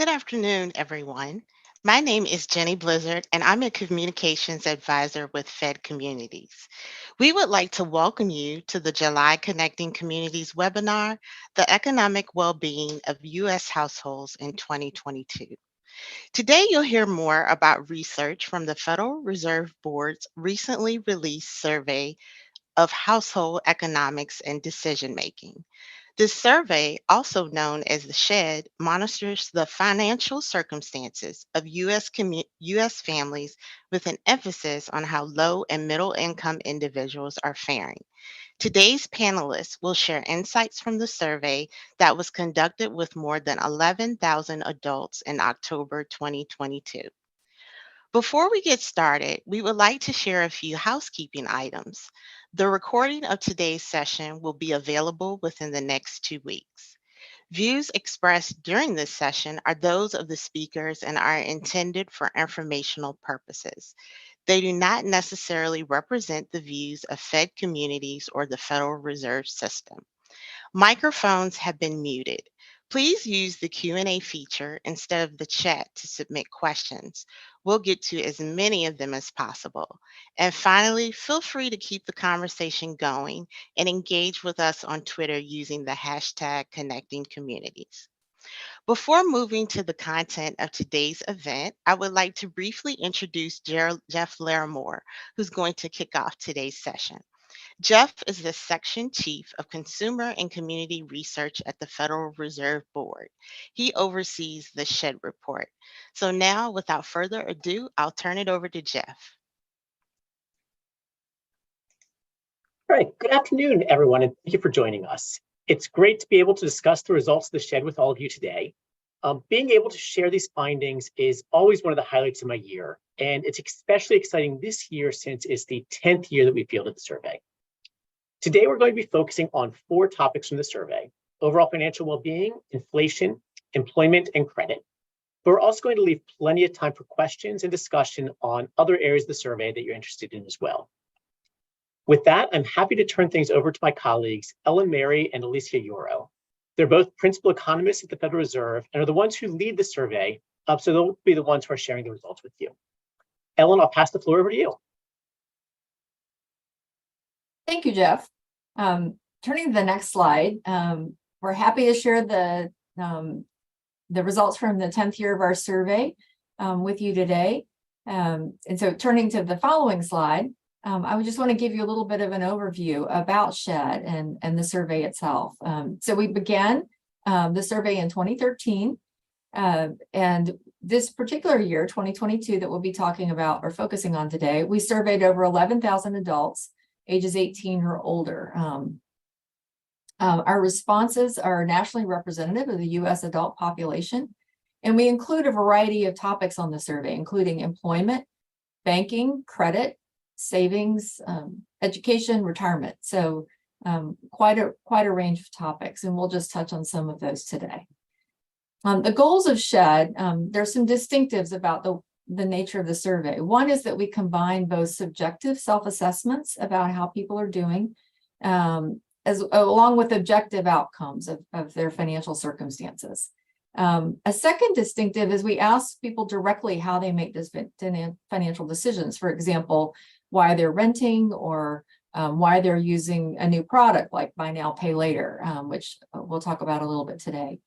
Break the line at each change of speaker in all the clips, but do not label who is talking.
Good afternoon, everyone. My name is Jenny Blizzard, and I'm a communications advisor with Fed Communities. We would like to welcome you to the July Connecting Communities webinar, The Economic Well-Being of U.S. Households in 2022. Today, you'll hear more about research from the Federal Reserve Board's recently released survey of household economics and decision making. This survey, also known as the SHED, monitors the financial circumstances of U.S. families with an emphasis on how low and middle income individuals are faring. Today's panelists will share insights from the survey that was conducted with more than 11,000 adults in October 2022. Before we get started, we would like to share a few housekeeping items. The recording of today's session will be available within the next 2 weeks. Views expressed during this session are those of the speakers and are intended for informational purposes. They do not necessarily represent the views of Fed Communities or the Federal Reserve System. Microphones have been muted. Please use the Q&A feature instead of the chat to submit questions. We'll get to as many of them as possible. And finally, feel free to keep the conversation going and engage with us on Twitter using the hashtag Connecting Communities. Before moving to the content of today's event, I would like to briefly introduce Jeff Larimore, who's going to kick off today's session. Jeff is the Section Chief of Consumer and Community Research at the Federal Reserve Board. He oversees the SHED report. So now, without further ado, I'll turn it over to Jeff.
All right, good afternoon, everyone, and thank you for joining us. It's great to be able to discuss the results of the SHED with all of you today. Being able to share these findings is always one of the highlights of my year, and it's especially exciting this year since it's the 10th year that we fielded the survey. Today, we're going to be focusing on 4 topics from the survey: overall financial well-being, inflation, employment, and credit. But we're also going to leave plenty of time for questions and discussion on other areas of the survey that you're interested in as well. With that, I'm happy to turn things over to my colleagues, Ellen Mary and Alicia Yoro. They're both principal economists at the Federal Reserve and are the ones who lead the survey, so they'll be the ones who are sharing the results with you. Ellen, I'll pass the floor over to you.
Thank you, Jeff. Turning to the next slide, we're happy to share the results from the 10th year of our survey with you today. And so turning to the following slide, I would just want to give you a little bit of an overview about SHED and the survey itself. So we began the survey in 2013, and this particular year, 2022, that we'll be talking about or focusing on today, we surveyed over 11,000 adults ages 18 or older. Our responses are nationally representative of the U.S. adult population, and we include a variety of topics on the survey, including employment, banking, credit, savings, education, retirement. So quite a range of topics, and we'll just touch on some of those today. The goals of SHED, there's some distinctives about the nature of the survey. One is that we combine both subjective self-assessments about how people are doing, along with objective outcomes of their financial circumstances. A second distinctive is we ask people directly how they make this financial decisions. For example, why they're renting or why they're using a new product like buy now, pay later, which we'll talk about a little bit today.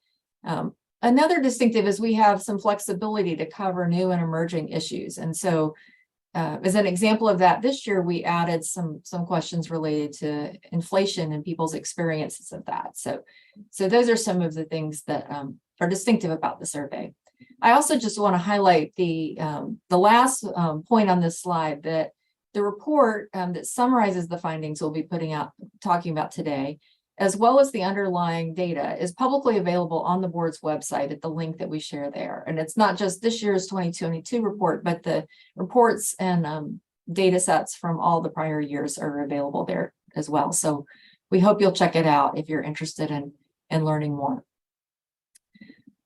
Another distinctive is we have some flexibility to cover new and emerging issues. And so as an example of that, this year we added some questions related to inflation and people's experiences of that. So those are some of the things that are distinctive about the survey. I also just want to highlight the last point on this slide, that the report that summarizes the findings we'll be talking about today, as well as the underlying data, is publicly available on the board's website at the link that we share there. And it's not just this year's 2022 report, but the reports and data sets from all the prior years are available there as well. So we hope you'll check it out if you're interested in learning more.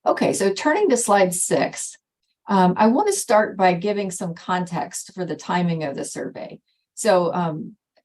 Okay, so turning to slide 6, I want to start by giving some context for the timing of the survey. So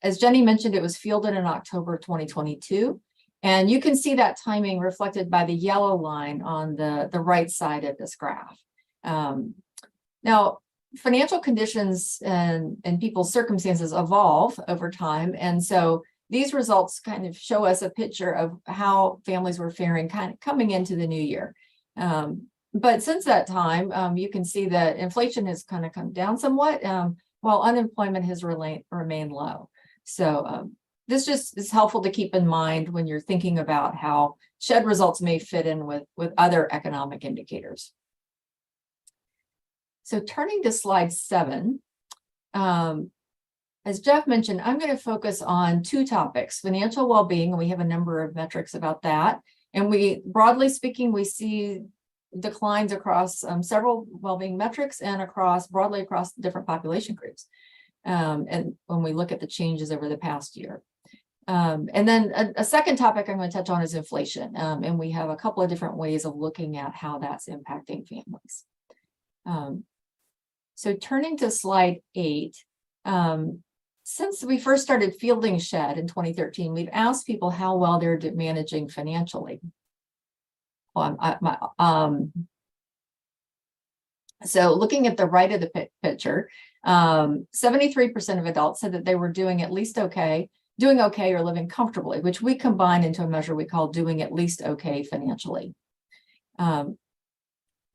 as Jenny mentioned, it was fielded in October 2022, And you can see that timing reflected by the yellow line on the right side of this graph. Now, financial conditions and people's circumstances evolve over time. And so these results kind of show us a picture of how families were faring kind of coming into the new year. But since that time, you can see that inflation has kind of come down somewhat, while unemployment has remained low. So this just is helpful to keep in mind when you're thinking about how SHED results may fit in with other economic indicators. So turning to slide 7, as Jeff mentioned, I'm going to focus on 2 topics: financial well-being, and we have a number of metrics about that. And broadly speaking, we see declines across several well-being metrics and broadly across different population groups. And when we look at the changes over the past year. And then a second topic I'm going to touch on is inflation. And we have a couple of different ways of looking at how that's impacting families. So turning to slide 8, since we first started fielding SHED in 2013, we've asked people how well they're managing financially. So looking at the right of the picture, 73% of adults said that they were doing okay or living comfortably, which we combine into a measure we call doing at least okay financially.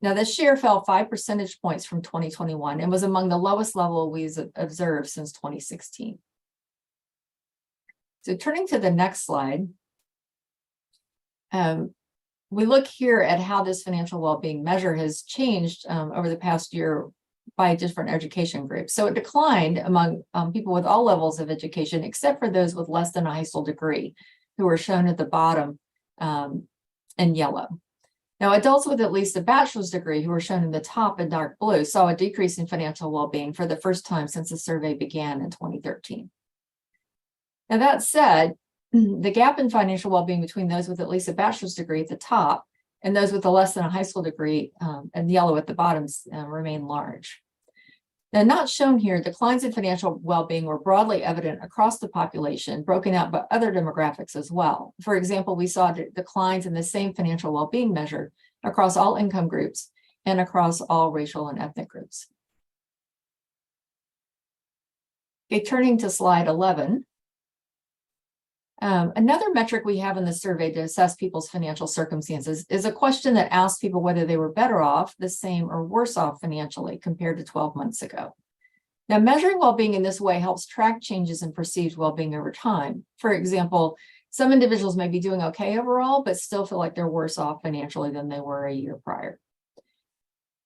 Now, this share fell 5 percentage points from 2021 and was among the lowest level we've observed since 2016. So turning to the next slide, we look here at how this financial well-being measure has changed over the past year by different education groups. So it declined among people with all levels of education, except for those with less than a high school degree, who are shown at the bottom in yellow. Now, adults with at least a bachelor's degree, who are shown in the top in dark blue, saw a decrease in financial well-being for the first time since the survey began in 2013. Now, that said, the gap in financial well-being between those with at least a bachelor's degree at the top and those with a less than a high school degree and yellow at the bottom remain large. Now, not shown here, declines in financial well-being were broadly evident across the population, broken out by other demographics as well. For example, we saw declines in the same financial well-being measure across all income groups and across all racial and ethnic groups. Okay, turning to slide 11. Another metric we have in the survey to assess people's financial circumstances is a question that asks people whether they were better off, the same, or worse off financially compared to 12 months ago. Now, measuring well-being in this way helps track changes in perceived well-being over time. For example, some individuals may be doing okay overall, but still feel like they're worse off financially than they were a year prior.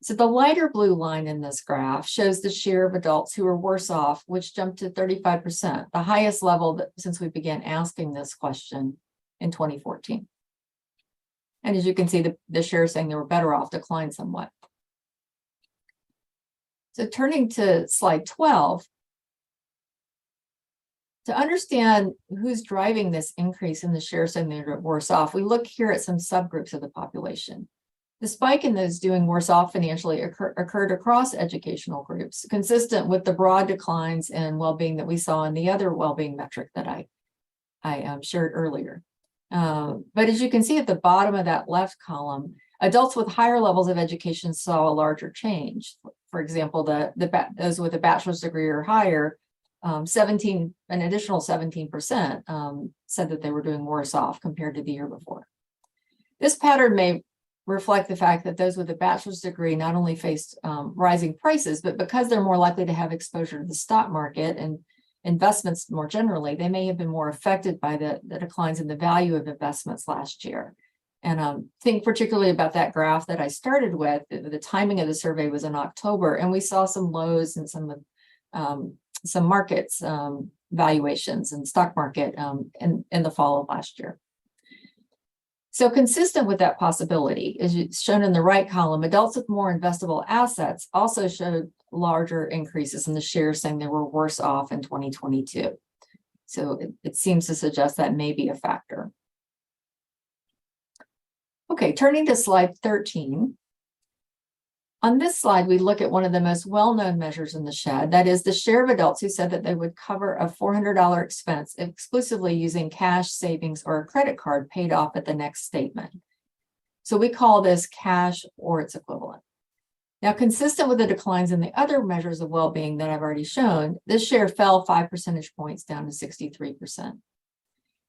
So the lighter blue line in this graph shows the share of adults who are worse off, which jumped to 35%, the highest level since we began asking this question in 2014. And as you can see, the share saying they were better off declined somewhat. So turning to slide 12, to understand who's driving this increase in the share saying they're worse off, we look here at some subgroups of the population. The spike in those doing worse off financially occurred across educational groups, consistent with the broad declines in well-being that we saw in the other well-being metric that I shared earlier. But as you can see at the bottom of that left column, adults with higher levels of education saw a larger change. For example, those with a bachelor's degree or higher, an additional 17% said that they were doing worse off compared to the year before. This pattern may reflect the fact that those with a bachelor's degree not only faced rising prices, but because they're more likely to have exposure to the stock market and investments more generally, they may have been more affected by the declines in the value of investments last year. And think particularly about that graph that I started with. The timing of the survey was in October, and we saw some lows in some markets valuations and stock market in the fall of last year. So consistent with that possibility, as shown in the right column, adults with more investable assets also showed larger increases in the shares saying they were worse off in 2022. So it seems to suggest that may be a factor. Okay, turning to slide 13. On this slide, we look at one of the most well-known measures in the SHED, that is the share of adults who said that they would cover a $400 expense exclusively using cash, savings, or a credit card paid off at the next statement. So we call this cash or its equivalent. Now, consistent with the declines in the other measures of well-being that I've already shown, this share fell 5 percentage points down to 63%.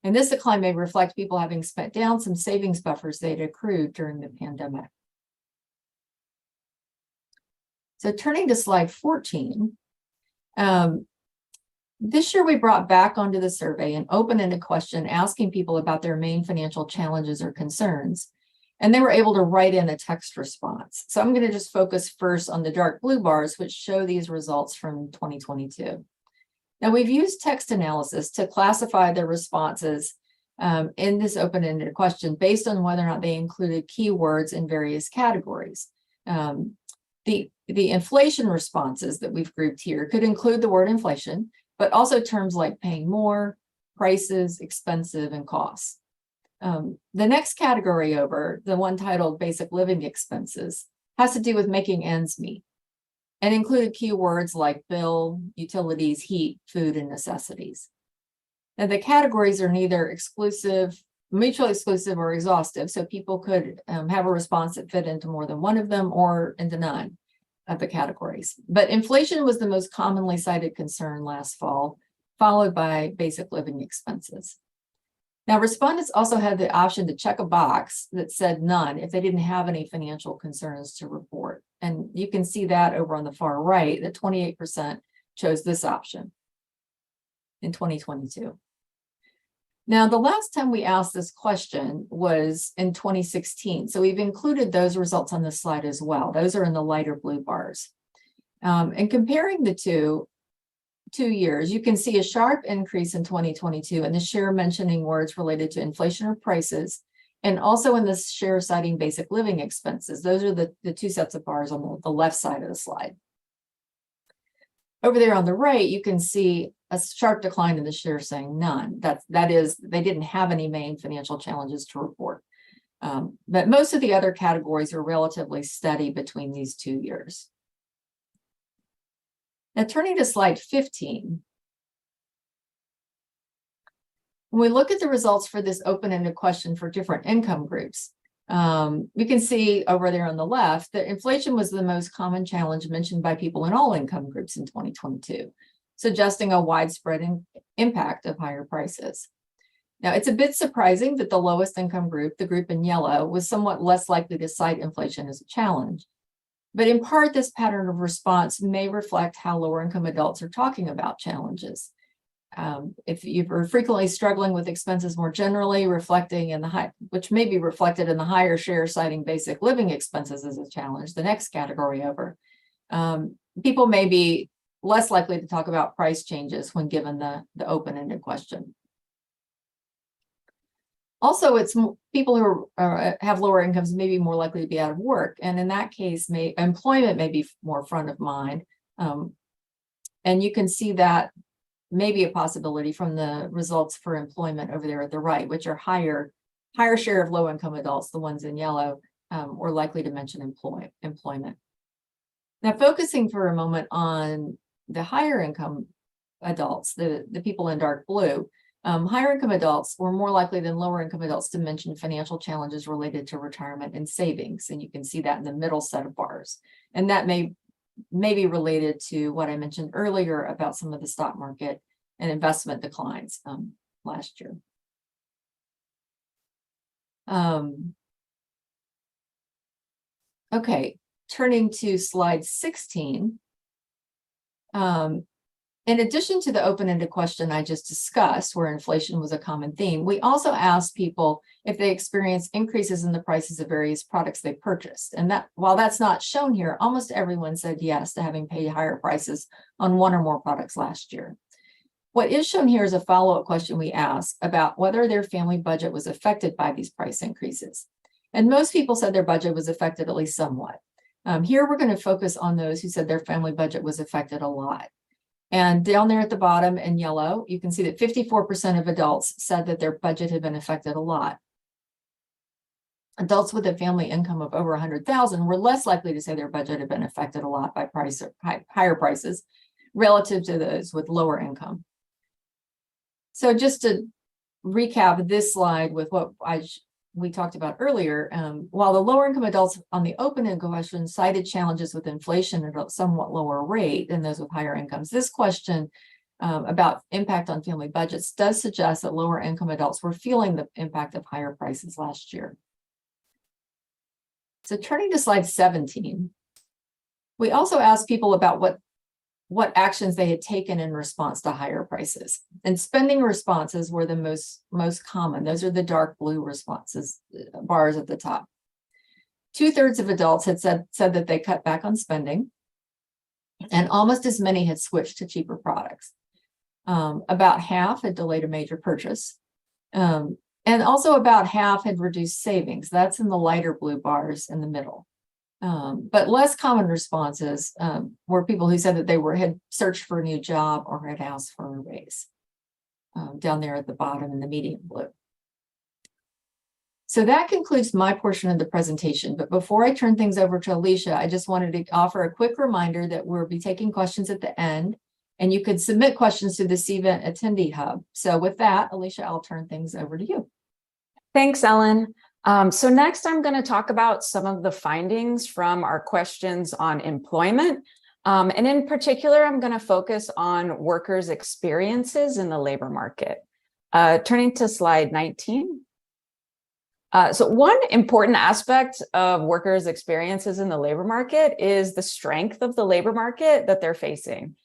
And this decline may reflect people having spent down some savings buffers they'd accrued during the pandemic. So turning to slide 14, this year we brought back onto the survey an open-ended question asking people about their main financial challenges or concerns, and they were able to write in a text response. So I'm going to just focus first on the dark blue bars, which show these results from 2022. Now, we've used text analysis to classify the responses in this open-ended question based on whether or not they included keywords in various categories. The inflation responses that we've grouped here could include the word inflation, but also terms like paying more, prices, expensive, and costs. The next category over, the one titled basic living expenses, has to do with making ends meet and included keywords like bill, utilities, heat, food, and necessities. Now, the categories are neither exclusive, mutually exclusive, or exhaustive, so people could have a response that fit into more than one of them or into none of the categories. But inflation was the most commonly cited concern last fall, followed by basic living expenses. Now, respondents also had the option to check a box that said none if they didn't have any financial concerns to report. And you can see that over on the far right, that 28% chose this option in 2022. Now, the last time we asked this question was in 2016. So we've included those results on this slide as well. Those are in the lighter blue bars. And comparing the two years, you can see a sharp increase in 2022 in the share mentioning words related to inflation or prices, and also in the share citing basic living expenses. Those are the two sets of bars on the left side of the slide. Over there on the right, you can see a sharp decline in the share saying none. That is, they didn't have any main financial challenges to report. But most of the other categories are relatively steady between these 2 years. Now, turning to slide 15, when we look at the results for this open-ended question for different income groups, we can see over there on the left that inflation was the most common challenge mentioned by people in all income groups in 2022, suggesting a widespread impact of higher prices. Now, it's a bit surprising that the lowest income group, the group in yellow, was somewhat less likely to cite inflation as a challenge. But in part, this pattern of response may reflect how lower income adults are talking about challenges. If you're frequently struggling with expenses more generally, reflecting in the which may be reflected in the higher share citing basic living expenses as a challenge, the next category over, people may be less likely to talk about price changes when given the open-ended question. Also, it's people who have lower incomes may be more likely to be out of work, and in that case, employment may be more front of mind. And you can see that may be a possibility from the results for employment over there at the right, which are higher share of low-income adults, the ones in yellow, were likely to mention employment. Now, focusing for a moment on the higher income adults, the people in dark blue, higher income adults were more likely than lower income adults to mention financial challenges related to retirement and savings. And you can see that in the middle set of bars. And that may be related to what I mentioned earlier about some of the stock market and investment declines last year. Okay, turning to slide 16. In addition to the open-ended question I just discussed, where inflation was a common theme, we also asked people if they experienced increases in the prices of various products they purchased. And that, while that's not shown here, almost everyone said yes to having paid higher prices on one or more products last year. What is shown here is a follow-up question we asked about whether their family budget was affected by these price increases. And most people said their budget was affected at least somewhat. Here, we're going to focus on those who said their family budget was affected a lot. And down there at the bottom in yellow, you can see that 54% of adults said that their budget had been affected a lot. Adults with a family income of over 100,000 were less likely to say their budget had been affected a lot by higher prices relative to those with lower income. So just to recap this slide with what we talked about earlier, while the lower income adults on the open-end question cited challenges with inflation at a somewhat lower rate than those with higher incomes, this question about impact on family budgets does suggest that lower income adults were feeling the impact of higher prices last year. So turning to slide 17, we also asked people about what actions they had taken in response to higher prices. And spending responses were the most common. Those are the dark blue responses, bars at the top. 2/3 of adults had said that they cut back on spending, and almost as many had switched to cheaper products. About half had delayed a major purchase. And also about half had reduced savings. That's in the lighter blue bars in the middle. But less common responses were people who said that they had searched for a new job or had asked for a raise, down there at the bottom in the medium blue. So that concludes my portion of the presentation. But before I turn things over to Alicia, I just wanted to offer a quick reminder that we'll be taking questions at the end, and you could submit questions to the CVent Attendee Hub. So with that, Alicia, I'll turn things over to you.
Thanks, Ellen. So next, I'm going to talk about some of the findings from our questions on employment. And in particular, I'm going to focus on workers' experiences in the labor market. Turning to slide 19. So one important aspect of workers' experiences in the labor market is the strength of the labor market that they're facing.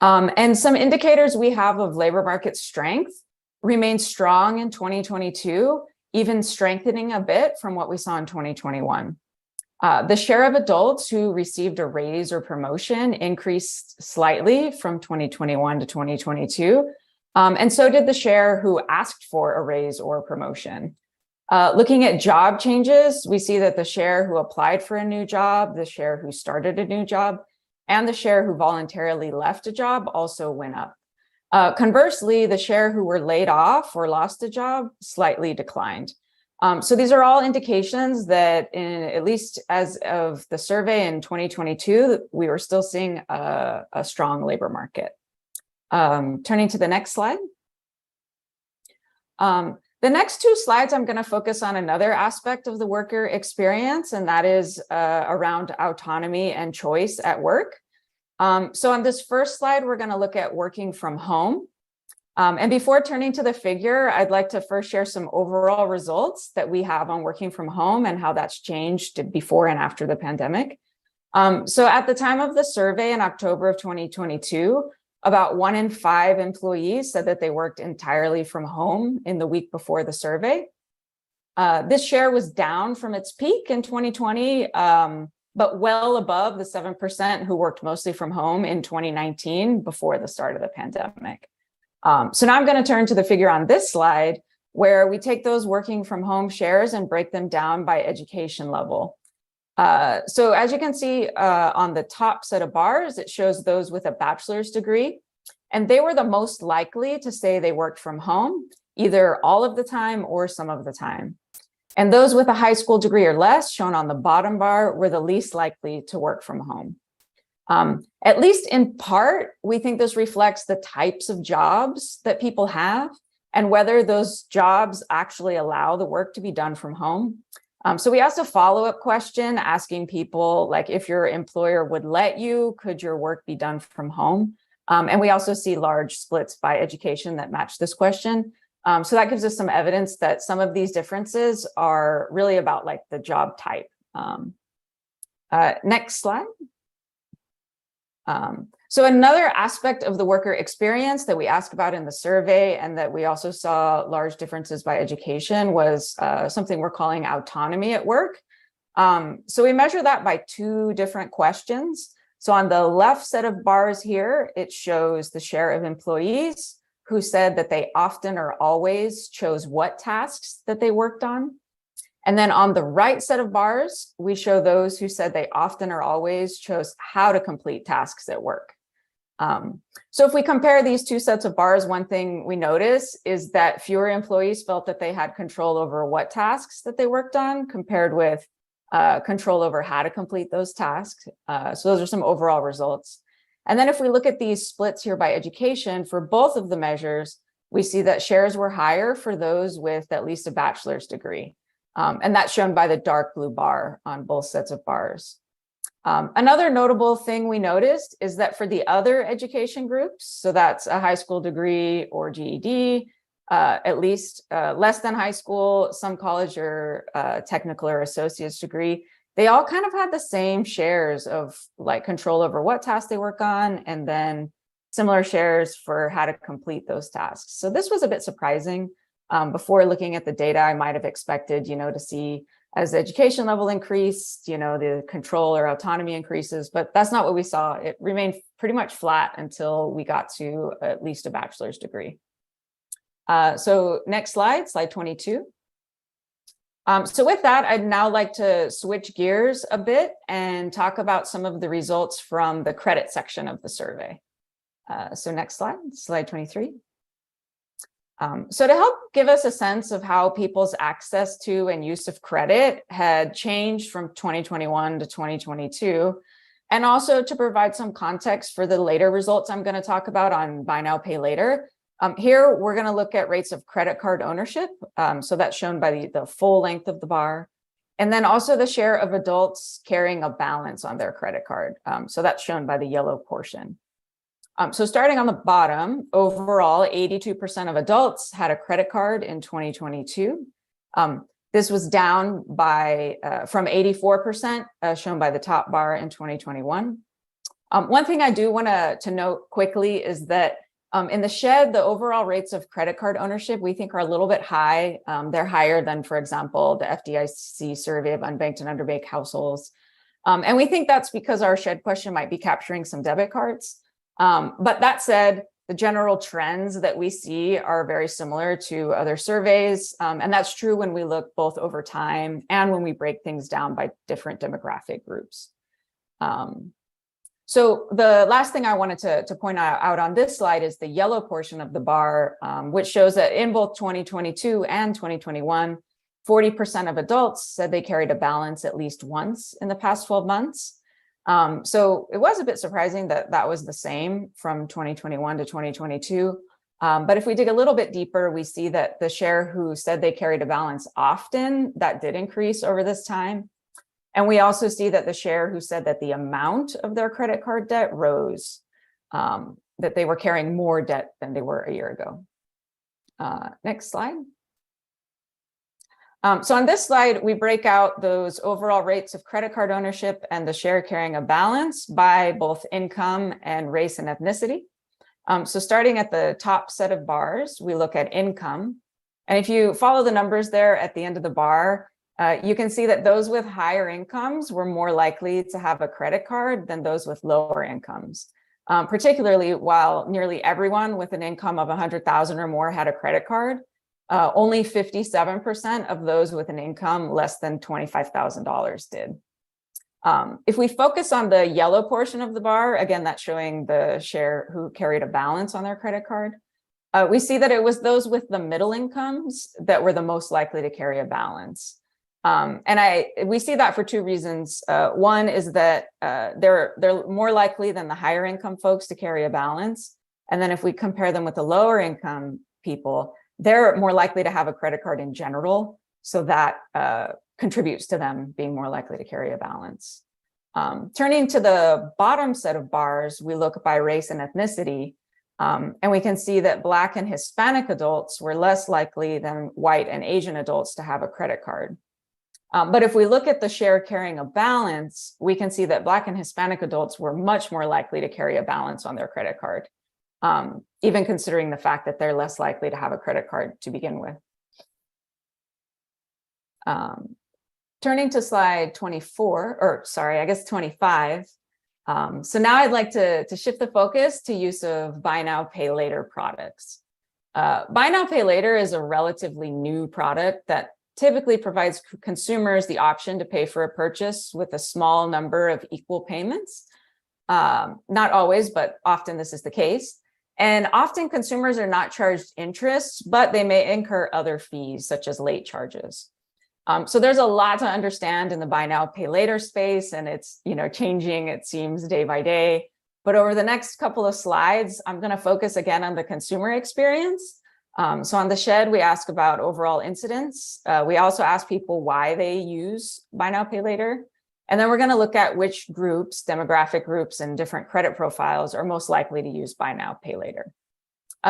And some indicators we have of labor market strength remain strong in 2022, even strengthening a bit from what we saw in 2021. The share of adults who received a raise or promotion increased slightly from 2021 to 2022, and so did the share who asked for a raise or a promotion. Looking at job changes, we see that the share who applied for a new job, the share who started a new job, and the share who voluntarily left a job also went up. Conversely, the share who were laid off or lost a job slightly declined. So these are all indications that at least as of the survey in 2022, we were still seeing a strong labor market. Turning to the next slide. The next two slides, I'm going to focus on another aspect of the worker experience, and that is around autonomy and choice at work. So on this first slide, we're going to look at working from home. And before turning to the figure, I'd like to first share some overall results that we have on working from home and how that's changed before and after the pandemic. So at the time of the survey in October of 2022, about 1 in 5 employees said that they worked entirely from home in the week before the survey. This share was down from its peak in 2020, but well above the 7% who worked mostly from home in 2019 before the start of the pandemic. So now I'm going to turn to the figure on this slide, where we take those working from home shares and break them down by education level. So as you can see on the top set of bars, it shows those with a bachelor's degree, and they were the most likely to say they worked from home, either all of the time or some of the time. And those with a high school degree or less, shown on the bottom bar, were the least likely to work from home. At least in part, we think this reflects the types of jobs that people have and whether those jobs actually allow the work to be done from home. So we asked a follow-up question asking people, like, if your employer would let you, could your work be done from home? And we also see large splits by education that match this question. So that gives us some evidence that some of these differences are really about like the job type. Next slide. So another aspect of the worker experience that we asked about in the survey and that we also saw large differences by education was something we're calling autonomy at work. So we measure that by 2 different questions. So on the left set of bars here, it shows the share of employees who said that they often or always chose what tasks that they worked on. And then on the right set of bars, we show those who said they often or always chose how to complete tasks at work. So if we compare these two sets of bars, one thing we notice is that fewer employees felt that they had control over what tasks that they worked on compared with control over how to complete those tasks. So those are some overall results. And then if we look at these splits here by education for both of the measures, we see that shares were higher for those with at least a bachelor's degree. And that's shown by the dark blue bar on both sets of bars. Another notable thing we noticed is that for the other education groups, so that's a high school degree or GED, at least less than high school, some college or technical or associate's degree, they all kind of had the same shares of like control over what tasks they work on, and then similar shares for how to complete those tasks. So this was a bit surprising. Before looking at the data, I might have expected, to see as the education level increased, the control or autonomy increases, but that's not what we saw. It remained pretty much flat until we got to at least a bachelor's degree. So next slide, slide 22. So with that, I'd now like to switch gears a bit and talk about some of the results from the credit section of the survey. So next slide, slide 23. So to help give us a sense of how people's access to and use of credit had changed from 2021 to 2022, and also to provide some context for the later results I'm going to talk about on buy now, pay later, here we're going to look at rates of credit card ownership. So that's shown by the full length of the bar, and then also the share of adults carrying a balance on their credit card. So that's shown by the yellow portion. So starting on the bottom, overall, 82% of adults had a credit card in 2022. This was down by from 84% shown by the top bar in 2021. One thing I do want to note quickly is that in the shed, the overall rates of credit card ownership we think are a little bit high. They're higher than, for example, the FDIC survey of unbanked and underbanked households. And we think that's because our shed question might be capturing some debit cards. But that said, the general trends that we see are very similar to other surveys. And that's true when we look both over time and when we break things down by different demographic groups. So the last thing I wanted to point out on this slide is the yellow portion of the bar, which shows that in both 2022 and 2021, 40% of adults said they carried a balance at least once in the past 12 months. So it was a bit surprising that that was the same from 2021 to 2022. But if we dig a little bit deeper, we see that the share who said they carried a balance often, that did increase over this time. And we also see that the share who said that the amount of their credit card debt rose, that they were carrying more debt than they were a year ago. Next slide. So on this slide, we break out those overall rates of credit card ownership and the share carrying a balance by both income and race and ethnicity. So starting at the top set of bars, we look at income. And if you follow the numbers there at the end of the bar, you can see that those with higher incomes were more likely to have a credit card than those with lower incomes, particularly while nearly everyone with an income of 100,000 or more had a credit card. Only 57% of those with an income less than $25,000 did. If we focus on the yellow portion of the bar, again, that's showing the share who carried a balance on their credit card. We see that it was those with the middle incomes that were the most likely to carry a balance. And we see that for two reasons. One is that they're more likely than the higher income folks to carry a balance. And then if we compare them with the lower income people, they're more likely to have a credit card in general. So that contributes to them being more likely to carry a balance. Turning to the bottom set of bars, we look by race and ethnicity. And we can see that Black and Hispanic adults were less likely than white and Asian adults to have a credit card. But if we look at the share carrying a balance, we can see that Black and Hispanic adults were much more likely to carry a balance on their credit card, even considering the fact that they're less likely to have a credit card to begin with. Turning to slide 24, or sorry, I guess 25. So now I'd like to shift the focus to use of buy now, pay later products. Buy now, pay later is a relatively new product that typically provides consumers the option to pay for a purchase with a small number of equal payments. Not always, but often this is the case. And often consumers are not charged interest, but they may incur other fees such as late charges. So there's a lot to understand in the buy now, pay later space, and it's changing, it seems, day by day. But over the next couple of slides, I'm going to focus again on the consumer experience. So on the shed, we ask about overall incidents. We also ask people why they use buy now, pay later. And then we're going to look at which groups, demographic groups, and different credit profiles are most likely to use buy now, pay later.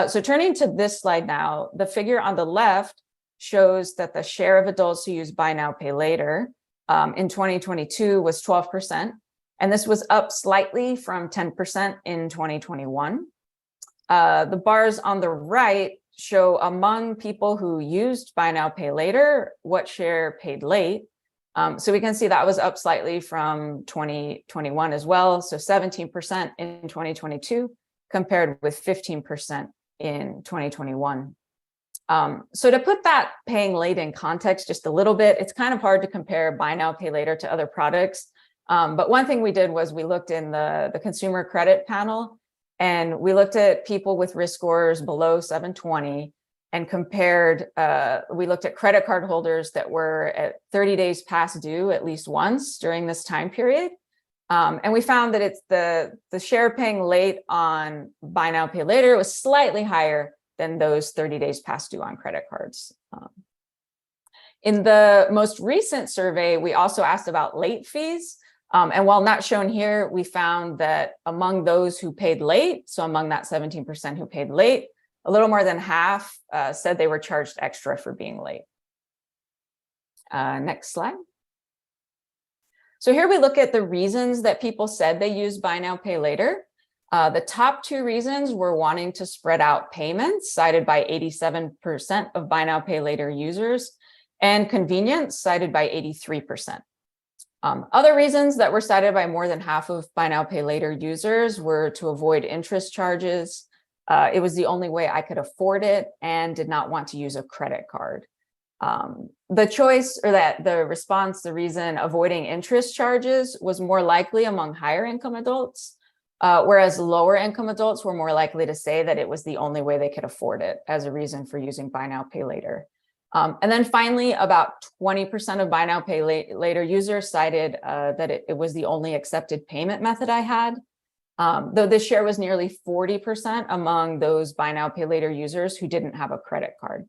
So turning to this slide now, the figure on the left shows that the share of adults who use buy now, pay later in 2022 was 12%. And this was up slightly from 10% in 2021. The bars on the right show among people who used buy now, pay later, what share paid late. So we can see that was up slightly from 2021 as well. So 17% in 2022 compared with 15% in 2021. So to put that paying late in context just a little bit, it's kind of hard to compare buy now, pay later to other products. But one thing we did was we looked in the consumer credit panel, and we looked at people with risk scores below 720 and compared, we looked at credit card holders that were at 30 days past due at least once during this time period. And we found that it's the share paying late on buy now, pay later was slightly higher than those 30 days past due on credit cards. In the most recent survey, we also asked about late fees. And while not shown here, we found that among those who paid late, so among that 17% who paid late, a little more than half said they were charged extra for being late. Next slide. So here we look at the reasons that people said they use buy now, pay later. The top two reasons were wanting to spread out payments, cited by 87% of buy now, pay later users, and convenience, cited by 83%. Other reasons that were cited by more than half of buy now, pay later users were to avoid interest charges. It was the only way I could afford it and did not want to use a credit card. The choice or the response, the reason avoiding interest charges was more likely among higher income adults, whereas lower income adults were more likely to say that it was the only way they could afford it as a reason for using buy now, pay later. And then finally, about 20% of buy now, pay later users cited that it was the only accepted payment method I had. Though this share was nearly 40% among those buy now, pay later users who didn't have a credit card.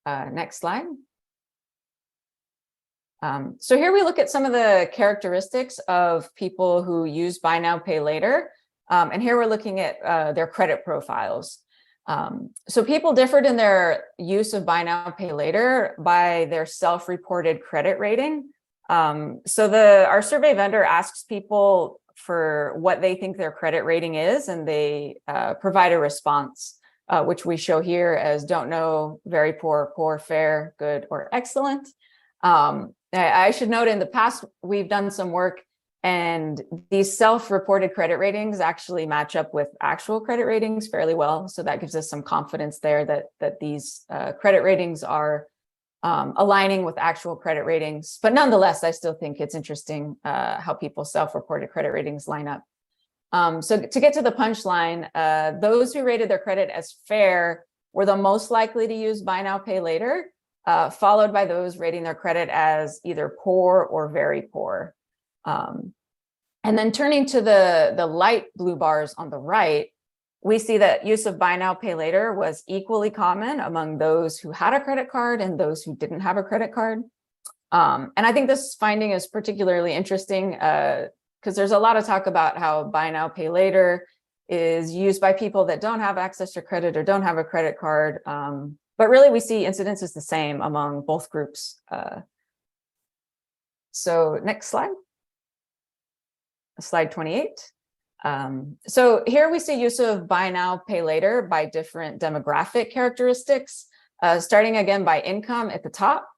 Next slide. So here we look at some of the characteristics of people who use buy now, pay later. And here we're looking at their credit profiles. So people differed in their use of buy now, pay later by their self-reported credit rating. So our survey vendor asks people for what they think their credit rating is, and they provide a response, which we show here as don't know, very poor, poor, fair, good, or excellent. I should note in the past, we've done some work, and these self-reported credit ratings actually match up with actual credit ratings fairly well. So that gives us some confidence there that these credit ratings are aligning with actual credit ratings. But nonetheless, I still think it's interesting how people's self-reported credit ratings line up. So to get to the punchline, those who rated their credit as fair were the most likely to use buy now, pay later, followed by those rating their credit as either poor or very poor. And then turning to the light blue bars on the right, we see that use of buy now, pay later was equally common among those who had a credit card and those who didn't have a credit card. And I think this finding is particularly interesting because there's a lot of talk about how buy now, pay later is used by people that don't have access to credit or don't have a credit card. But really, we see incidence is the same among both groups. So next slide. Slide 28. So here we see use of buy now, pay later by different demographic characteristics, starting again by income at the top.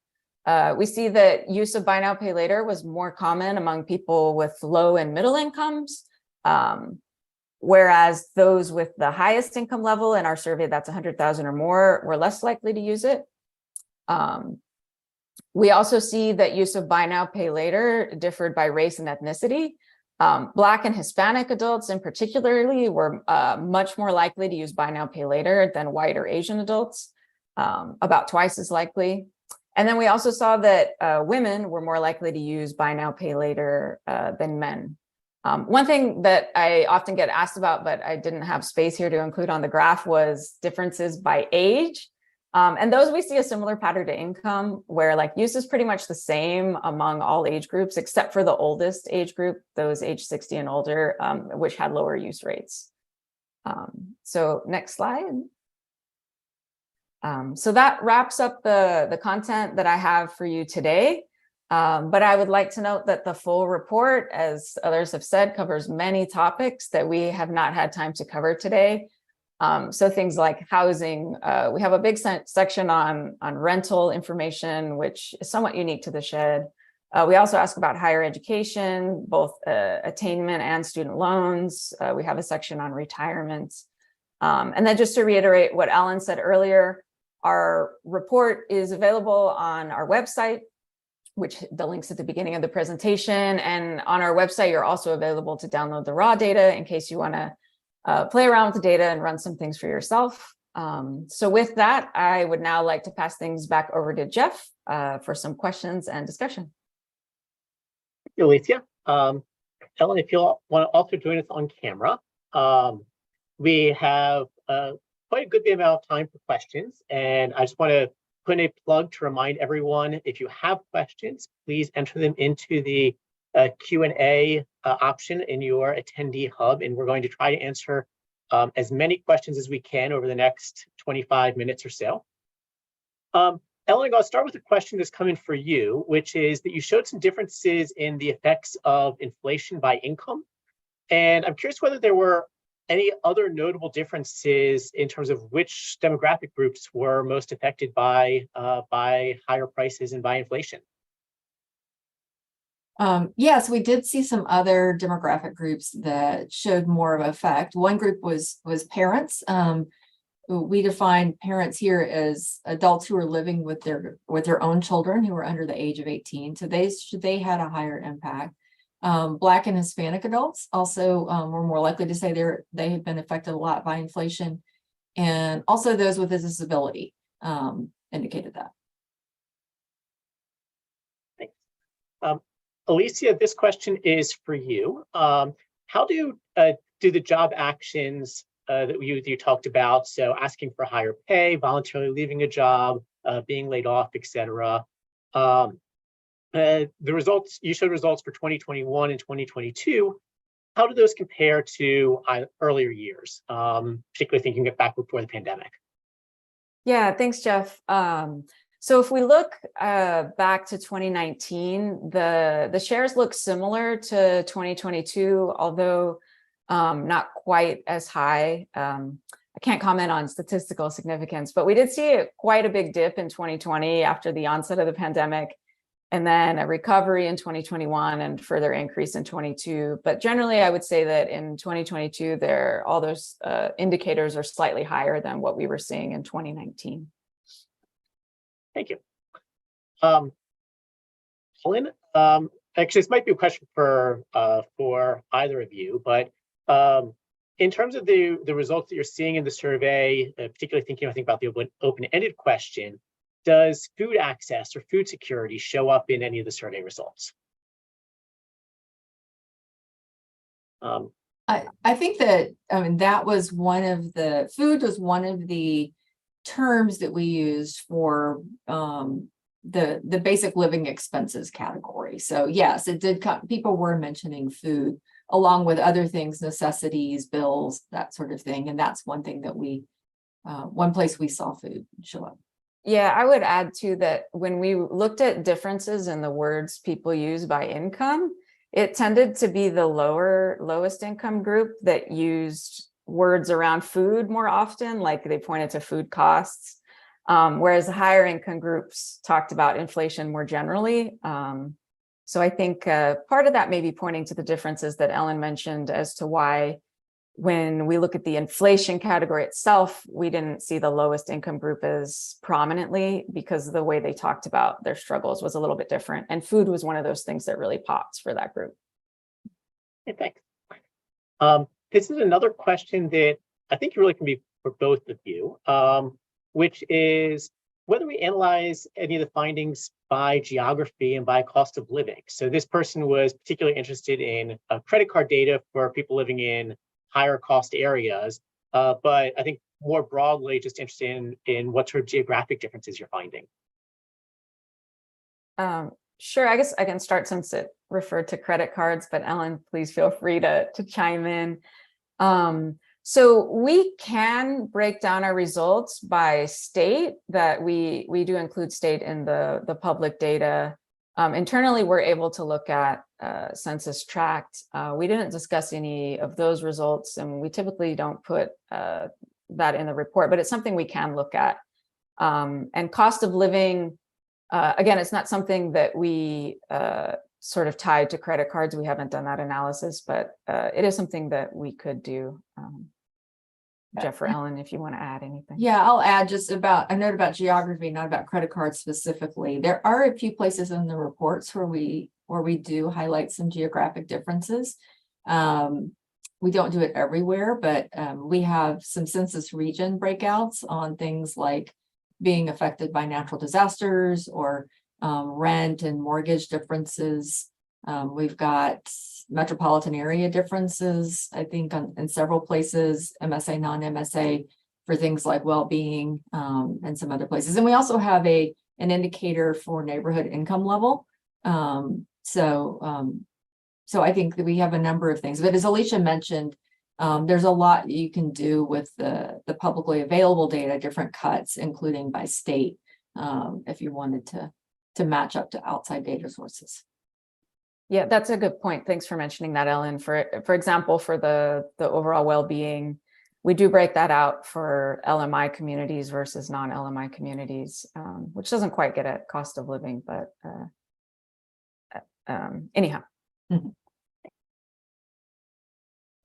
We see that use of buy now, pay later was more common among people with low and middle incomes, whereas those with the highest income level in our survey, that's 100,000 or more, were less likely to use it. We also see that use of buy now, pay later differed by race and ethnicity. Black and Hispanic adults in particularly were much more likely to use buy now, pay later than white or Asian adults, about twice as likely. And then we also saw that women were more likely to use buy now, pay later than men. One thing that I often get asked about, but I didn't have space here to include on the graph, was differences by age. And those we see a similar pattern to income, where like use is pretty much the same among all age groups, except for the oldest age group, those age 60 and older, which had lower use rates. So next slide. So that wraps up the content that I have for you today. But I would like to note that the full report, as others have said, covers many topics that we have not had time to cover today. So things like housing, we have a big section on rental information, which is somewhat unique to the shed. We also ask about higher education, both attainment and student loans. We have a section on retirement. And then just to reiterate what Ellen said earlier, our report is available on our website, which the link's at the beginning of the presentation. And on our website, you're also available to download the raw data in case you want to play around with the data and run some things for yourself. So with that, I would now like to pass things back over to Jeff for some questions and discussion.
Thank you, Alicia. Ellen, if you'll want to also join us on camera, we have quite a good amount of time for questions. And I just want to put in a plug to remind everyone, if you have questions, please enter them into the Q&A option in your attendee hub, and we're going to try to answer as many questions as we can over the next 25 minutes or so. Ellen, I'll start with a question that's coming for you, which is that you showed some differences in the effects of inflation by income. And I'm curious whether there were any other notable differences in terms of which demographic groups were most affected by higher prices and by inflation.
Yes, we did see some other demographic groups that showed more of effect. One group was parents. We define parents here as adults who are living with their own children who are under the age of 18. So they had a higher impact. Black and Hispanic adults also were more likely to say they have been affected a lot by inflation, and also those with a disability indicated that.
Thanks. Alicia, this question is for you. How do the job actions that you talked about, so asking for higher pay, voluntarily leaving a job, being laid off, etc. The results, you showed results for 2021 and 2022. How do those compare to earlier years, particularly thinking back before the pandemic?
Yeah, thanks, Jeff. So if we look back to 2019, the shares look similar to 2022, although not quite as high. I can't comment on statistical significance, but we did see quite a big dip in 2020 after the onset of the pandemic, and then a recovery in 2021 and further increase in 22. But generally, I would say that in 2022, all those indicators are slightly higher than what we were seeing in 2019.
Thank you. Colin, actually, this might be a question for either of you, but in terms of the results that you're seeing in the survey, particularly thinking, I think, about the open-ended question, does food access or food security show up in any of the survey results?
I think that, that was food was one of the terms that we used for the basic living expenses category. So yes, it did come, people were mentioning food along with other things, necessities, bills, that sort of thing. And that's one thing that one place we saw food show up.
Yeah, I would add too that when we looked at differences in the words people use by income, it tended to be the lowest income group that used words around food more often, like they pointed to food costs, whereas the higher income groups talked about inflation more generally. So I think part of that may be pointing to the differences that Ellen mentioned as to why when we look at the inflation category itself, we didn't see the lowest income group as prominently, because the way they talked about their struggles was a little bit different. And food was one of those things that really popped for that group.
Okay, thanks. This is another question that I think really can be for both of you, which is whether we analyze any of the findings by geography and by cost of living. So this person was particularly interested in credit card data for people living in higher cost areas, but I think more broadly, just interested in what sort of geographic differences you're finding.
Sure, I guess I can start since it referred to credit cards, but Ellen, please feel free to chime in. So we can break down our results by state, that we do include state in the public data. Internally, we're able to look at census tract. We didn't discuss any of those results, and we typically don't put that in the report, but it's something we can look at. And cost of living, again, it's not something that we sort of tied to credit cards. We haven't done that analysis, but it is something that we could do. Jeff or Ellen, if you want to add anything.
Yeah, I'll add just about a note about geography, not about credit cards specifically. There are a few places in the reports where we do highlight some geographic differences. We don't do it everywhere, but we have some census region breakouts on things like being affected by natural disasters or rent and mortgage differences. We've got metropolitan area differences, I think, in several places, MSA, non-MSA, for things like well-being, and some other places. And we also have an indicator for neighborhood income level. So I think that we have a number of things. But as Alicia mentioned, there's a lot you can do with the publicly available data, different cuts, including by state, if you wanted to match up to outside data sources.
Yeah, that's a good point. Thanks for mentioning that, Ellen. For example, for the overall well-being, we do break that out for LMI communities versus non-LMI communities, which doesn't quite get at cost of living, but anyhow.
Mm-hmm.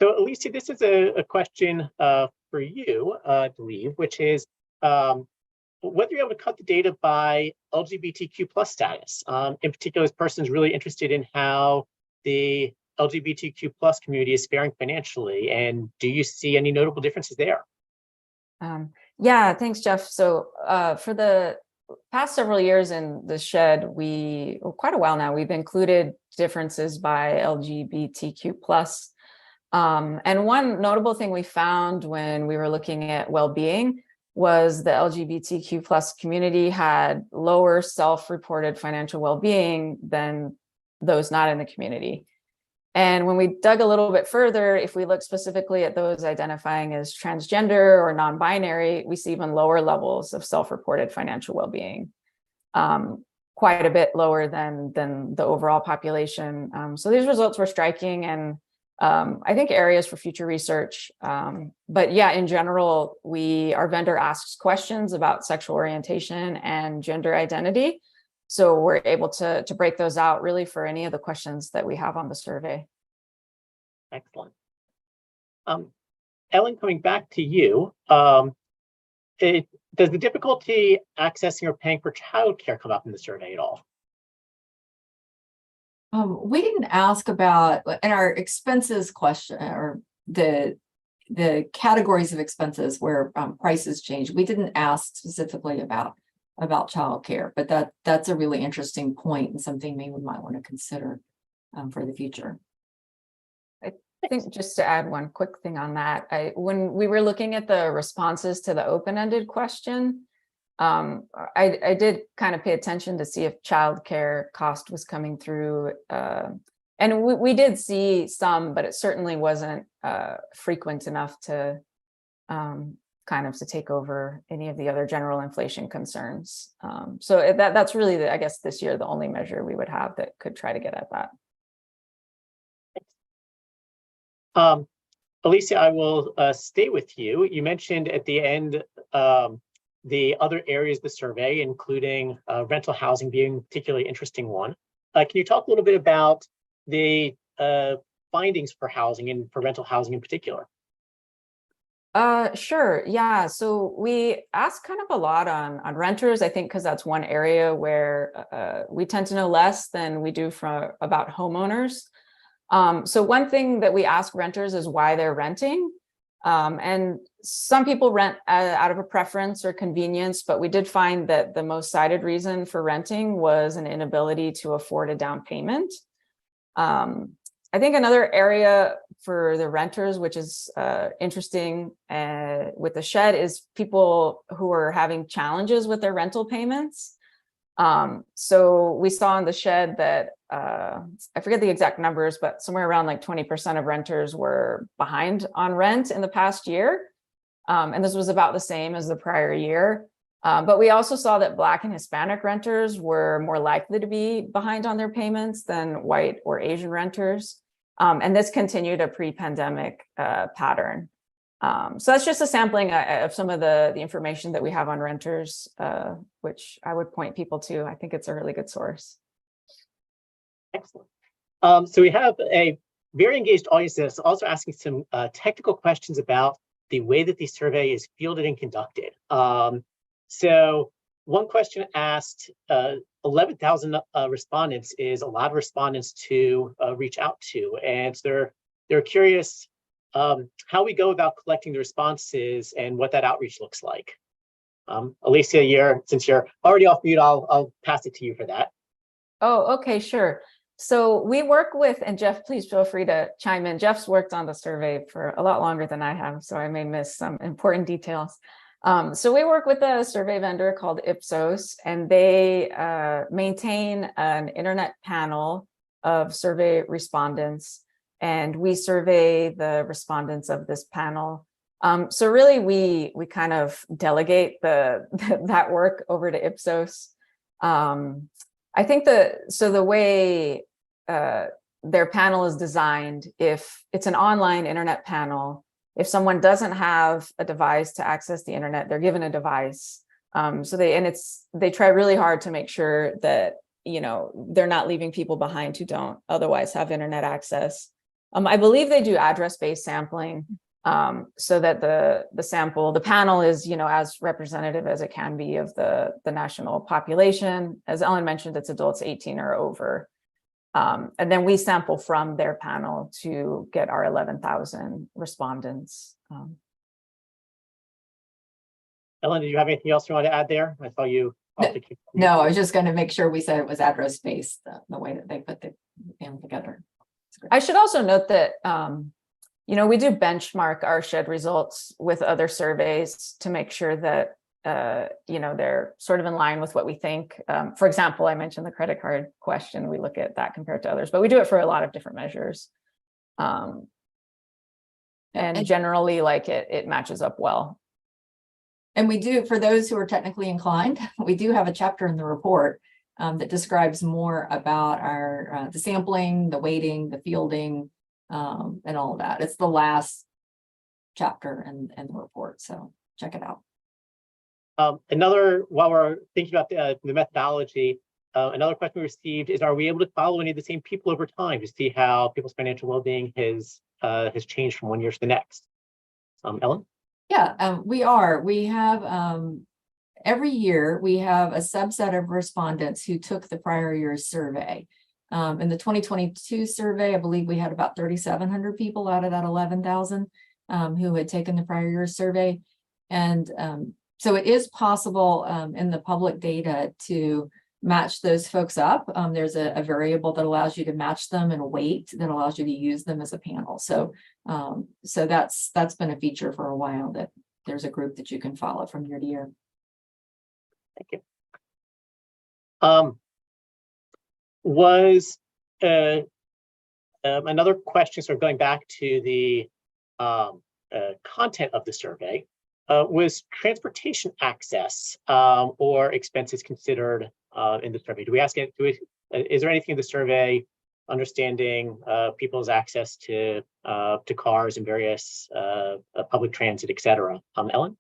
So Alicia, this is a question for you, I believe, which is whether you're able to cut the data by LGBTQ plus status. In particular, this person is really interested in how the LGBTQ plus community is faring financially. And do you see any notable differences there?
Yeah, thanks, Jeff. So for the past several years in the shed, quite a while now, we've included differences by LGBTQ plus. And one notable thing we found when we were looking at well-being was the LGBTQ plus community had lower self-reported financial well-being than those not in the community. And when we dug a little bit further, if we look specifically at those identifying as transgender or non-binary, we see even lower levels of self-reported financial well-being, quite a bit lower than the overall population. So these results were striking, and I think areas for future research. But yeah, in general, our vendor asks questions about sexual orientation and gender identity. So we're able to break those out really for any of the questions that we have on the survey.
Excellent. Ellen, coming back to you, does the difficulty accessing or paying for childcare come up in the survey at all?
We didn't ask about in our expenses question, or the categories of expenses where prices change. We didn't ask specifically about childcare, but that's a really interesting point and something maybe we might want to consider for the future.
I think just to add one quick thing on that, when we were looking at the responses to the open-ended question, I did kind of pay attention to see if childcare cost was coming through, and we did see some, but it certainly wasn't frequent enough to kind of to take over any of the other general inflation concerns. So that's really, I guess, this year the only measure we would have that could try to get at that.
Alicia, I will stay with you. You mentioned at the end the other areas of the survey, including rental housing being a particularly interesting one. Can you talk a little bit about the findings for housing and for rental housing in particular?
Sure. Yeah. So we ask kind of a lot on renters, I think, because that's one area where we tend to know less than we do about homeowners. So one thing that we ask renters is why they're renting. And some people rent out of a preference or convenience, but we did find that the most cited reason for renting was an inability to afford a down payment. I think another area for the renters, which is interesting with the shed, is people who are having challenges with their rental payments. So we saw in the shed that I forget the exact numbers, but somewhere around like 20% of renters were behind on rent in the past year. And this was about the same as the prior year. But we also saw that Black and Hispanic renters were more likely to be behind on their payments than white or Asian renters. And this continued a pre-pandemic pattern. So that's just a sampling of some of the information that we have on renters, which I would point people to. I think it's a really good source.
Excellent. So we have a very engaged audience that's also asking some technical questions about the way that the survey is fielded and conducted. So one question asked, 11,000 respondents is a lot of respondents to reach out to, and they're curious how we go about collecting the responses and what that outreach looks like. Alicia, since you're already off mute, I'll pass it to you for that.
Oh, okay, sure. So we work with, and Jeff, please feel free to chime in. Jeff's worked on the survey for a lot longer than I have, so I may miss some important details. So we work with a survey vendor called Ipsos, and they maintain an internet panel of survey respondents, and we survey the respondents of this panel. So really, we kind of delegate that work over to Ipsos. I think the way their panel is designed, if it's an online internet panel, if someone doesn't have a device to access the internet, they're given a device. So they try really hard to make sure that, they're not leaving people behind who don't otherwise have internet access. I believe they do address-based sampling, so that the panel is, as representative as it can be of the national population. As Ellen mentioned, it's adults 18 or over. And then we sample from their panel to get our 11,000 respondents.
Ellen, did you have anything else you want to add there? I saw you.
No, I was just going to make sure we said it was address-based, the way that they put the panel together.
I should also note that, we do benchmark our shed results with other surveys to make sure that, they're sort of in line with what we think. For example, I mentioned the credit card question. We look at that compared to others, but we do it for a lot of different measures. And generally, it matches up well.
And we do, for those who are technically inclined, we do have a chapter in the report that describes more about our the sampling, the weighting, the fielding, and all of that. It's the last chapter in the report, so check it out.
While we're thinking about the methodology, another question we received is: are we able to follow any of the same people over time to see how people's financial well-being has changed from one year to the next? Ellen? Yeah,
we are. We have every year we have a subset of respondents who took the prior year's survey. In the 2022 survey, I believe we had about 3,700 people out of that 11,000 who had taken the prior year's survey. And so it is possible in the public data to match those folks up. There's a variable that allows you to match them and a weight that allows you to use them as a panel. So that's been a feature for a while, that there's a group that you can follow from year to year.
Thank you. Was another question, sort of going back to the content of the survey, was transportation access or expenses considered in the survey? Is there anything in the survey understanding people's access to cars and various public transit, et cetera? Ellen?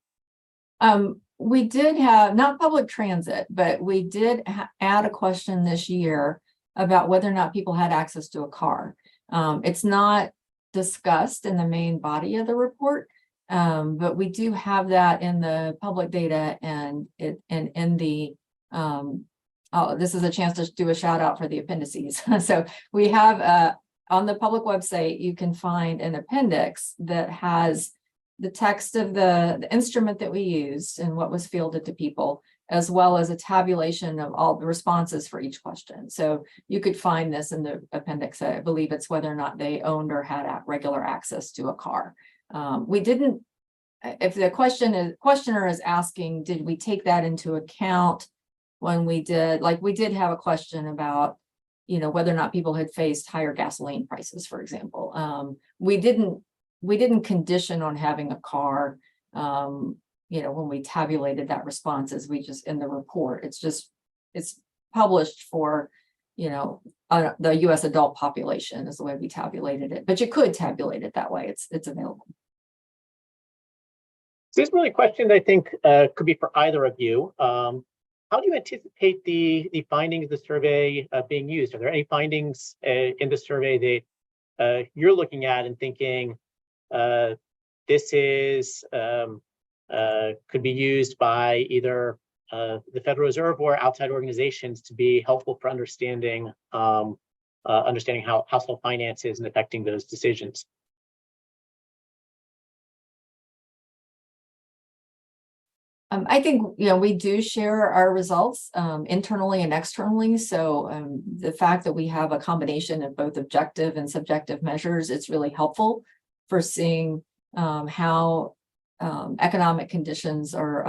We did have, not public transit, but we did add a question this year about whether or not people had access to a car. It's not discussed in the main body of the report, but we do have that in the public data, and in the this is a chance to do a shout out for the appendices. So we have on the public website, you can find an appendix that has the text of the instrument that we used and what was fielded to people, as well as a tabulation of all the responses for each question. So you could find this in the appendix. I believe it's whether or not they owned or had regular access to a car. We didn't, if the questioner is asking, did we take that into account when we did, like we did have a question about, whether or not people had faced higher gasoline prices, for example. We didn't condition on having a car, when we tabulated that responses, we just, in the report, it's published for, the U.S. adult population is the way we tabulated it, but you could tabulate it that way. It's available.
So this really a question that I think could be for either of you. How do you anticipate the findings of the survey being used? Are there any findings in the survey that you're looking at and thinking this is could be used by either the Federal Reserve or outside organizations to be helpful for understanding how household finances and affecting those decisions?
I think, we do share our results internally and externally. So the fact that we have a combination of both objective and subjective measures, it's really helpful for seeing how economic conditions are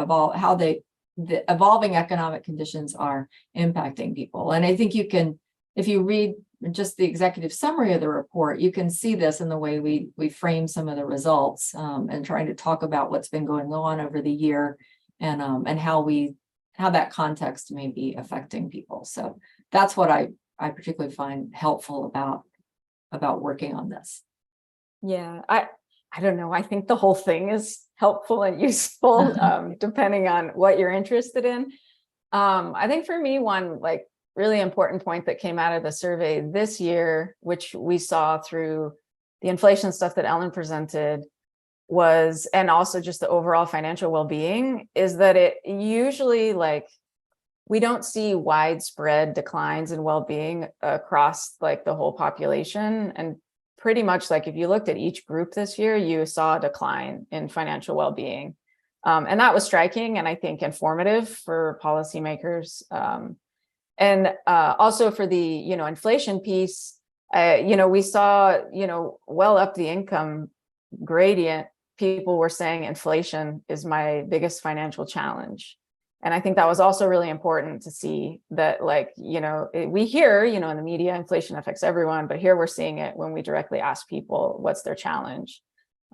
the evolving economic conditions are impacting people. And I think you can, if you read just the executive summary of the report, you can see this in the way we frame some of the results and trying to talk about what's been going on over the year and how that context may be affecting people. So that's what I particularly find helpful about working on this.
Yeah, I don't know. I think the whole thing is helpful and useful, depending on what you're interested in. I think for me, one really important point that came out of the survey this year, which we saw through the inflation stuff that Ellen presented, was, and also just the overall financial well-being, is that it usually we don't see widespread declines in well-being across the whole population. And pretty much if you looked at each group this year, you saw a decline in financial well-being. And that was striking and I think informative for policymakers. And also for the, inflation piece, we saw, well up the income gradient, people were saying inflation is my biggest financial challenge. And I think that was also really important to see that, we hear, in the media, inflation affects everyone, but here we're seeing it when we directly ask people what's their challenge.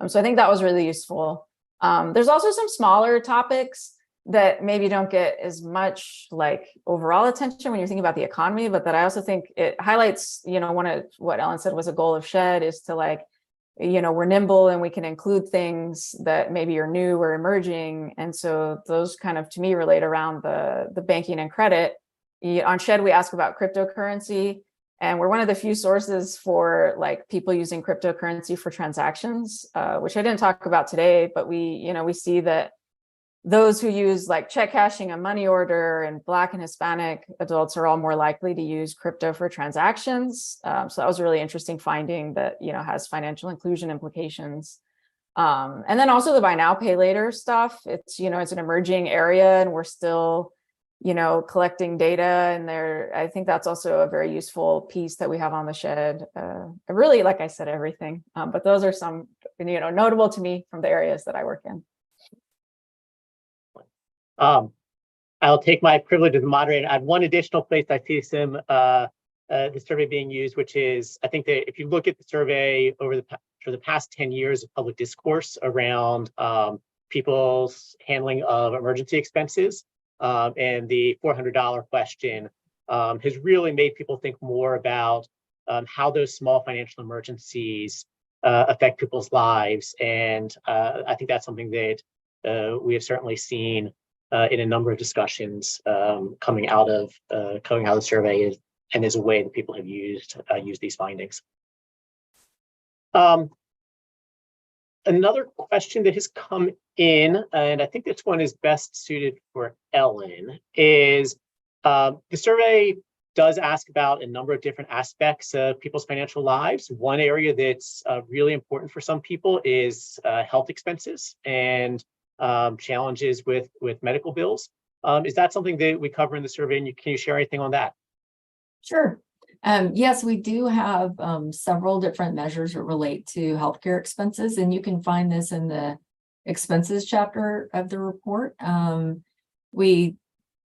So I think that was really useful. There's also some smaller topics that maybe don't get as much overall attention when you're thinking about the economy, but that I also think it highlights, one of what Ellen said was a goal of SHED is to we're nimble and we can include things that maybe are new or emerging. And so those kind of, to me, relate around the banking and credit. On SHED, we ask about cryptocurrency, and we're one of the few sources for people using cryptocurrency for transactions, which I didn't talk about today, but we see that those who use check cashing, a money order, and Black and Hispanic adults are all more likely to use crypto for transactions. So that was a really interesting finding that, has financial inclusion implications. And then also the buy now, pay later stuff. It's, it's an emerging area and we're still, collecting data. And I think that's also a very useful piece that we have on the SHED. Really, like I said, everything. But those are some, notable to me from the areas that I work in.
I'll take my privilege as a moderator. I have one additional place I see some the survey being used, which is, I think that if you look at the survey for the past 10 years of public discourse around people's handling of emergency expenses and the $400 question has really made people think more about how those small financial emergencies affect people's lives. And I think that's something that we have certainly seen in a number of discussions coming out of the survey, and is a way that people have used these findings. Another question that has come in, and I think this one is best suited for Ellen, is the survey does ask about a number of different aspects of people's financial lives. One area that's really important for some people is health expenses and challenges with medical bills. Is that something that we cover in the survey? And can you share anything on that?
Sure. Yes, we do have several different measures that relate to healthcare expenses, and you can find this in the expenses chapter of the report.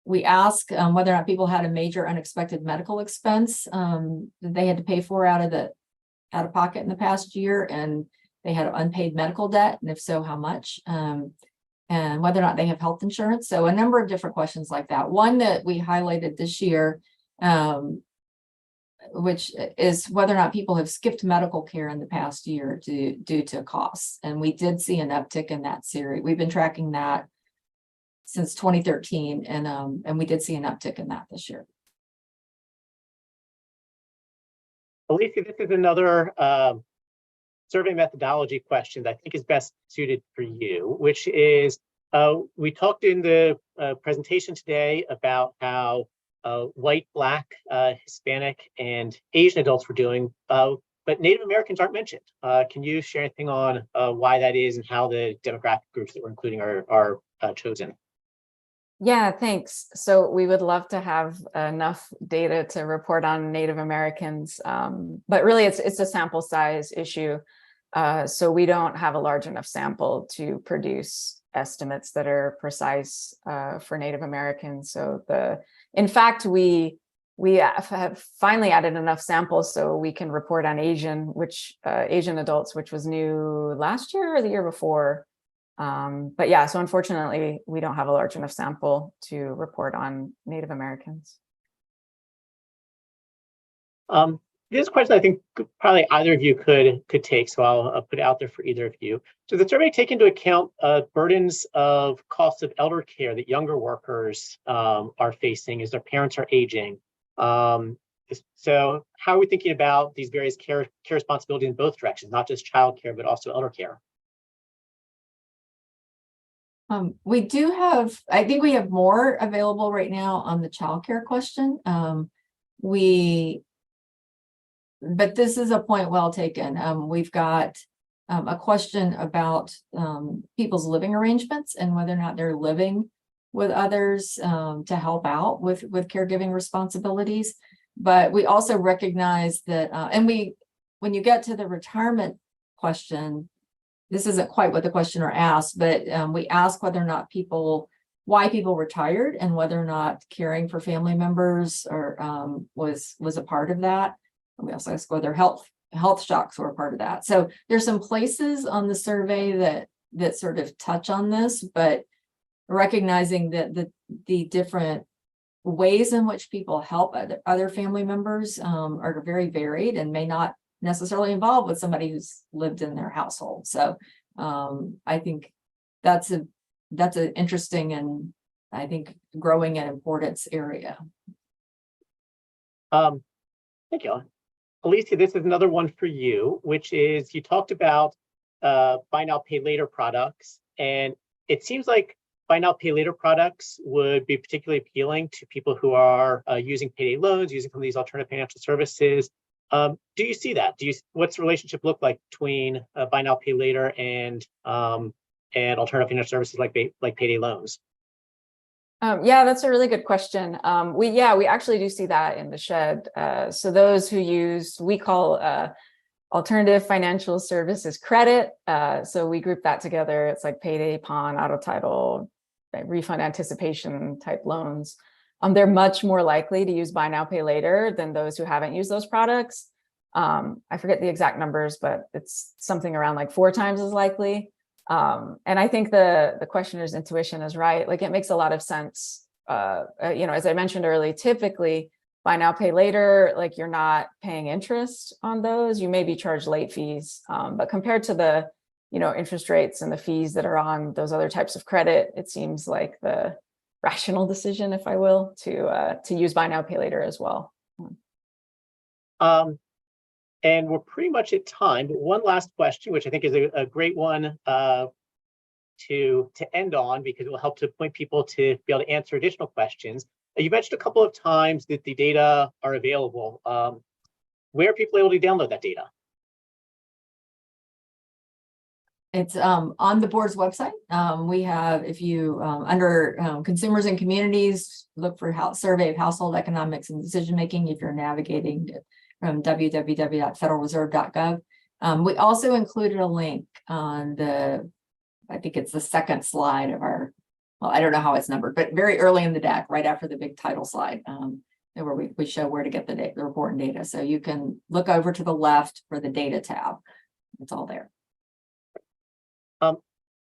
We ask whether or not people had a major unexpected medical expense that they had to pay for out of pocket in the past year, and they had unpaid medical debt, and if so, how much, and whether or not they have health insurance. So a number of different questions like that. One that we highlighted this year, which is whether or not people have skipped medical care in the past year due to costs. And we did see an uptick in that series. We've been tracking that since 2013, and we did see an uptick in that this year.
Alicia, this is another survey methodology question that I think is best suited for you, which is, we talked in the presentation today about how white, Black, Hispanic, and Asian adults were doing, but Native Americans aren't mentioned. Can you share anything on why that is and how the demographic groups that we're including are chosen?
Yeah, thanks. So we would love to have enough data to report on Native Americans, but really it's a sample size issue. So we don't have a large enough sample to produce estimates that are precise for Native Americans. So in fact, we have finally added enough samples so we can report on Asian adults, which was new last year or the year before. But yeah, so unfortunately, we don't have a large enough sample to report on Native Americans.
This question I think probably either of you could take, so I'll put it out there for either of you. So the survey take into account burdens of costs of elder care that younger workers are facing as their parents are aging. So how are we thinking about these various care responsibilities in both directions, not just child care, but also elder care?
We do have, I think we have more available right now on the childcare question. But this is a point well taken. We've got a question about people's living arrangements and whether or not they're living with others to help out with caregiving responsibilities. But we also recognize that, when you get to the retirement question, this isn't quite what the questioner asked, but we ask whether or not why people retired and whether or not caring for family members was a part of that. And we also ask whether health shocks were a part of that. So there's some places on the survey that sort of touch on this, but recognizing that the different ways in which people help other family members are very varied and may not necessarily involved with somebody who's lived in their household. So I think that's an interesting and I think growing in importance area.
Thank you. Alicia, this is another one for you, which is you talked about buy now, pay later products, and it seems like buy now, pay later products would be particularly appealing to people who are using payday loans, using some of these alternative financial services. Do you see that? What's the relationship look like between buy now, pay later and alternative financial services like payday loans?
Yeah, that's a really good question. We actually do see that in the shed. So those who use, we call alternative financial services credit. So we group that together. It's like payday, pawn, auto title, refund anticipation type loans. They're much more likely to use buy now, pay later than those who haven't used those products. I forget the exact numbers, but it's something around like 4 times as likely. And I think the questioner's intuition is right. Like it makes a lot of sense. As I mentioned earlier, typically buy now, pay later, like you're not paying interest on those. You may be charged late fees, but compared to the, interest rates and the fees that are on those other types of credit, it seems like the rational decision, if I will, to use buy now, pay later as well.
And we're pretty much at time, but one last question, which I think is a great one to end on, because it will help to point people to be able to answer additional questions. You mentioned a couple of times that the data are available. Where are people able to download that data?
It's on the board's website. We have, if you under consumers and communities, look for survey of household economics and decision making. If you're navigating from www.federalreserve.gov, we also included a link on I think it's the second slide of our. Well, I don't know how it's numbered, but very early in the deck, right after the big title slide, where we show where to get the report and data. So you can look over to the left for the data tab. It's all there.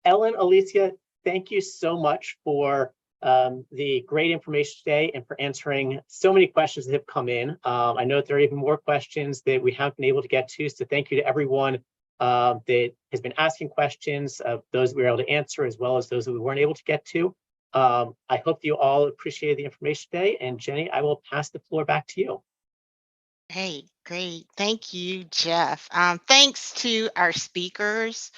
Ellen, Alicia, thank you so much for the great information today and for answering so many questions that have come in. I know that there are even more questions that we haven't been able to get to, so thank you to everyone that has been asking questions, those we were able to answer, as well as those that we weren't able to get to. I hope you all appreciated the information today, and Jenny, I will pass the floor back to you.
Great. Thank you, Jeff. Thanks to our speakers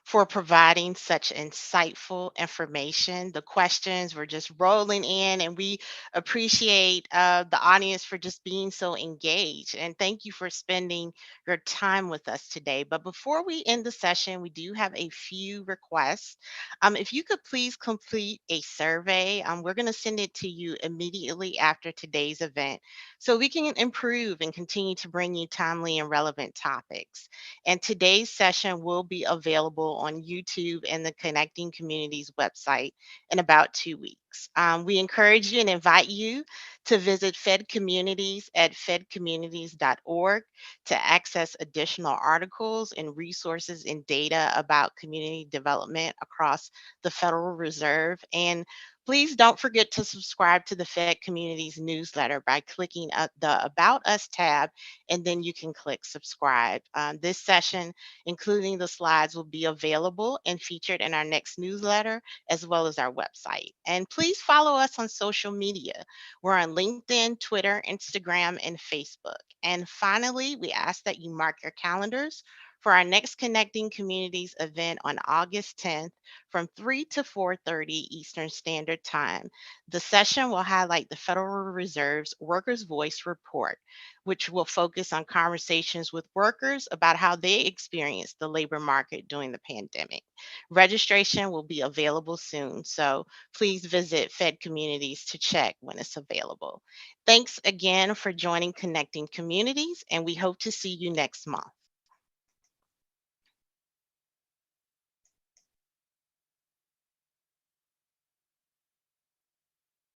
for providing such insightful information. The questions were just rolling in, and we appreciate the audience for just being so engaged. And thank you for spending your time with us today. But before we end the session, we do have a few requests. If you could please complete a survey, we're going to send it to you immediately after today's event so we can improve and continue to bring you timely and relevant topics. And today's session will be available on YouTube and the Connecting Communities website in about 2 weeks. We encourage you and invite you to visit Fed Communities at fedcommunities.org to access additional articles and resources and data about community development across the Federal Reserve. And please don't forget to subscribe to the Fed Communities newsletter by clicking the About Us tab, and then you can click subscribe. This session, including the slides, will be available and featured in our next newsletter, as well as our website. And please follow us on social media. We're on LinkedIn, Twitter, Instagram, and Facebook. And finally, we ask that you mark your calendars for our next Connecting Communities event on August 10th from 3 to 4:30 Eastern Standard Time. The session will highlight the Federal Reserve's Workers' Voice Report, which will focus on conversations with workers about how they experienced the labor market during the pandemic. Registration will be available soon, so please visit Fed Communities to check when it's available. Thanks again for joining Connecting Communities, and we hope to see you next month.